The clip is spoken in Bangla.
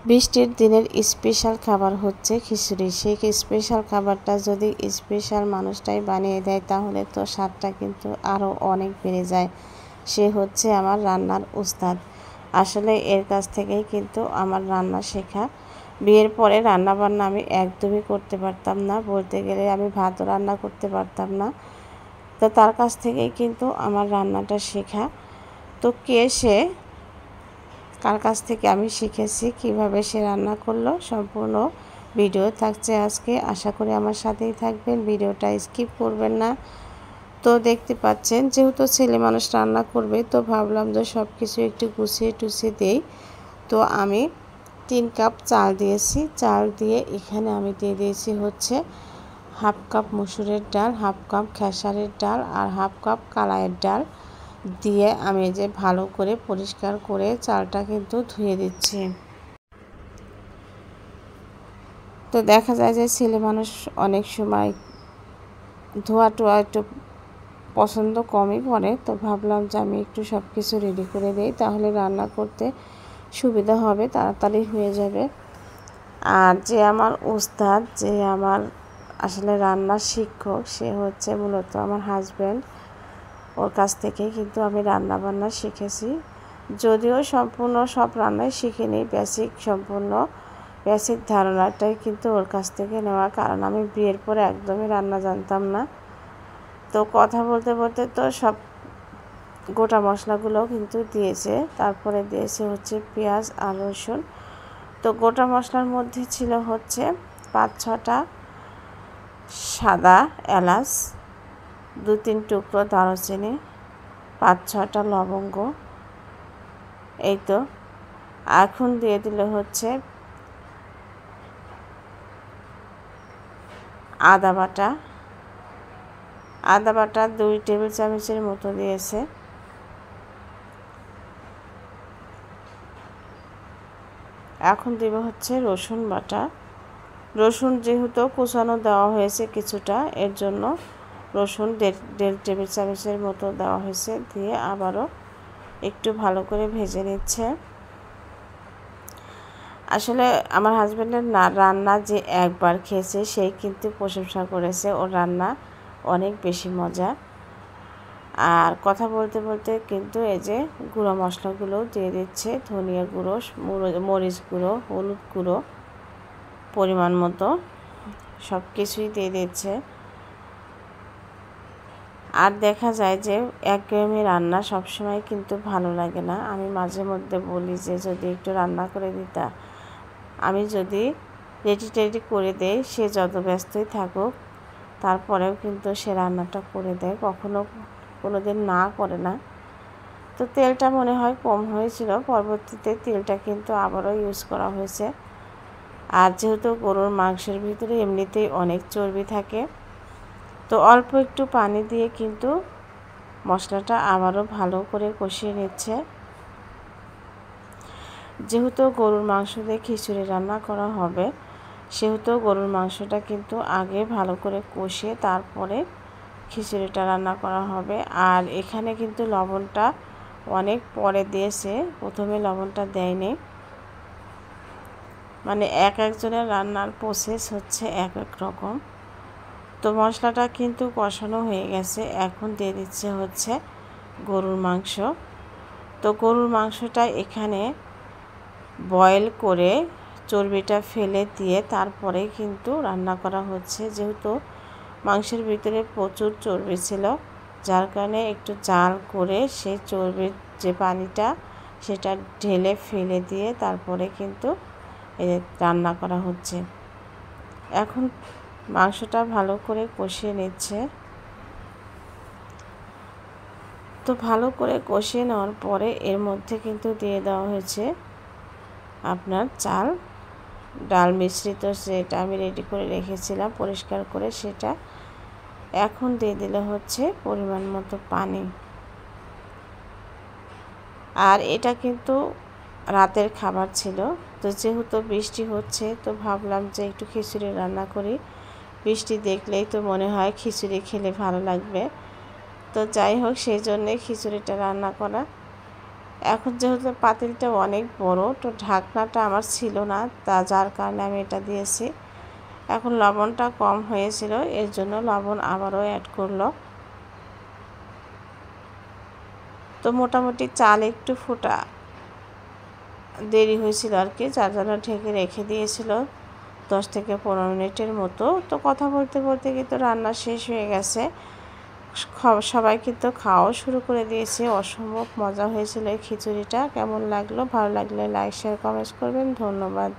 বৃষ্টির দিনের স্পেশাল খাবার হচ্ছে খিচুড়ি। সেই স্পেশাল খাবারটা যদি স্পেশাল মানুষটাই বানিয়ে দেয় তাহলে তো স্বাদটা কিন্তু আরও অনেক বেড়ে যায়। সে হচ্ছে আমার রান্নার উস্তাদ। আসলে এর কাছ থেকেই কিন্তু আমার রান্না শেখা। বিয়ের পরে রান্নাবান্না আমি একদমই করতে পারতাম না, বলতে গেলে আমি ভাতও রান্না করতে পারতাম না। তো তার কাছ থেকেই কিন্তু আমার রান্নাটা শেখা। তো সে কার কাছ থেকে আমি শিখেছি, কিভাবে সে রান্না করলো, সম্পূর্ণ ভিডিও থাকছে আজকে। আশা করি আমার সাথেই থাকবেন, ভিডিওটা স্কিপ করবেন না। তো দেখতে পাচ্ছেন, যেহেতু ছেলে মানুষ রান্না করবে তো ভাবলাম যে সব কিছু একটু গুছিয়ে টুছিয়ে দেই। তো আমি 3 কাপ চাল দিয়েছি। চাল দিয়ে এখানে আমি দিয়ে দিয়েছি হচ্ছে হাফ কাপ মসুরের ডাল, হাফ কাপ খেসারির ডাল আর হাফ কাপ কালাইয়ের ডাল দিয়ে আমি যে ভালো করে পরিষ্কার করে চালটা কিন্তু ধুয়ে দিচ্ছি। তো দেখা যায় যে ছেলে মানুষ অনেক সময় ধোয়া টোয়া একটু পছন্দ কমই করে। তো ভাবলাম যে আমি একটু সব কিছু রেডি করে দিই, তাহলে রান্না করতে সুবিধা হবে, তাড়াতাড়ি হয়ে যাবে। আর যে আমার উস্তাদ, যে আমার আসলে রান্নার শিক্ষক, সে হচ্ছে মূলত আমার হাজব্যান্ড। ওর কাছ থেকেই কিন্তু আমি রান্না বান্না শিখেছি। যদিও সম্পূর্ণ সব রান্নাই শিখিনি, বেসিক ধারণাটাই কিন্তু ওর কাছ থেকে নেওয়া, কারণ আমি বিয়ের পরে একদমই রান্না জানতাম না। তো কথা বলতে বলতে তো সব গোটা মশলাগুলো কিন্তু দিয়েছে, তারপরে দিয়েছে হচ্ছে পেঁয়াজ আর রসুন। তো গোটা মশলার মধ্যে ছিল হচ্ছে 5-6টা সাদা এলাচ, 2-3 টুকরো দারুচিনি, 5-6টা লবঙ্গ। এই তো এখন দিয়ে দিলে হচ্ছে আদা বাটা 2 টেবিল চামচের মতো দিয়েছে। এখন দেব হচ্ছে রসুন বাটা। রসুন যেহেতু কুচানো দেওয়া হয়েছে কিছুটা, এর জন্য রসুন 1.5 টেবিল চামচের মতো দেওয়া হয়েছে। দিয়ে আবারও একটু ভালো করে ভেজে নিচ্ছে। আসলে আমার হাজব্যান্ডের রান্না যে একবার খেয়েছে সেই কিন্তু প্রশংসা করেছে, ওর রান্না অনেক বেশি মজা। আর কথা বলতে বলতে কিন্তু এই যে গুঁড়ো মশলাগুলো দিয়ে দিচ্ছে, ধনিয়া গুঁড়ো, মরিচ গুঁড়ো, হলুদ গুঁড়ো পরিমাণ মতো সব কিছুই দিয়ে দিচ্ছে। আর দেখা যায় যে একঘেয়েমি রান্না সবসময় কিন্তু ভালো লাগে না। আমি মাঝে মধ্যে বলি যে যদি একটু রান্না করে দিতা, আমি যদি রেডি করে দেই, সে যত ব্যস্তই থাকুক তারপরেও কিন্তু সে রান্নাটা করে দেয়, কোনো দিন না করে না। তো তেলটা মনে হয় কম হয়েছিল, পরবর্তীতে তেলটা কিন্তু আবারও ইউজ করা হয়েছে। আর যেহেতু গরুর মাংসের ভিতরে এমনিতেই অনেক চর্বি থাকে, তো অল্প একটু পানি দিয়ে কিন্তু মশলাটা আবারও ভালো করে কষিয়ে নিচ্ছে। যেহেতু গরুর মাংস দিয়ে খিচুড়ি রান্না করা হবে, সেহেতু গরুর মাংসটা কিন্তু আগে ভালো করে কষিয়ে তারপরে খিচুড়িটা রান্না করা হবে। আর এখানে কিন্তু লবণটা অনেক পরে দিয়েছে, প্রথমে লবণটা দেয়নি। মানে একজনের রান্নার প্রসেস হচ্ছে এক এক রকম। তো মশলাটা কিন্তু কষানো হয়ে গেছে, এখন দিয়ে দিচ্ছে হচ্ছে গরুর মাংস। তো গরুর মাংসটা এখানে বয়েল করে চর্বিটা ফেলে দিয়ে তারপরে কিন্তু রান্না করা হচ্ছে। যেহেতু মাংসের ভিতরে প্রচুর চর্বি ছিল, যার কারণে একটু জাল করে সেই চর্বির যে পানিটা সেটা ঢেলে ফেলে দিয়ে তারপরে কিন্তু রান্না করা হচ্ছে। এখন মাংসটা ভালো করে কষিয়ে নিচ্ছে। তো ভালো করে কষিয়ে নেওয়ার পরে এর মধ্যে কিন্তু দিয়ে দেওয়া হয়েছে আপনার ডাল মিশ্রিত, যেটা আমি রেডি করে রেখেছিলাম পরিষ্কার করে, সেটা এখন দিয়ে দিলে হচ্ছে পরিমাণ মতো পানি। আর এটা কিন্তু রাতের খাবার ছিল। তো যেহেতু বৃষ্টি হচ্ছে, তো ভাবলাম যে একটু খিচুড়ি রান্না করি। বৃষ্টি দেখলেই তো মনে হয় খিচুড়ি খেলে ভালো লাগবে। তো যাই হোক, সেই জন্যে খিচুড়িটা রান্না করা। এখন যেহেতু পাতিলটা অনেক বড়, তো ঢাকনাটা আমার ছিল না, যার কারণে আমি এটা দিয়েছি। এখন লবণটা কম হয়েছিল, এর জন্য লবণ আবারও অ্যাড করলো। তো মোটামুটি চাল একটু ফোটা দেরি হয়েছিল আর কি, যার জন্য ঢেকে রেখে দিয়েছিল 10 থেকে 15 মিনিটের মতো। তো কথা বলতে বলতে কিন্তু রান্না শেষ হয়ে গেছে। সবাই কিন্তু খাওয়াও শুরু করে দিয়েছে। অসম্ভব মজা হয়েছিল এই খিচুড়িটা। কেমন লাগলো? ভালো লাগলে লাইক শেয়ার কমেন্টস করবেন। ধন্যবাদ।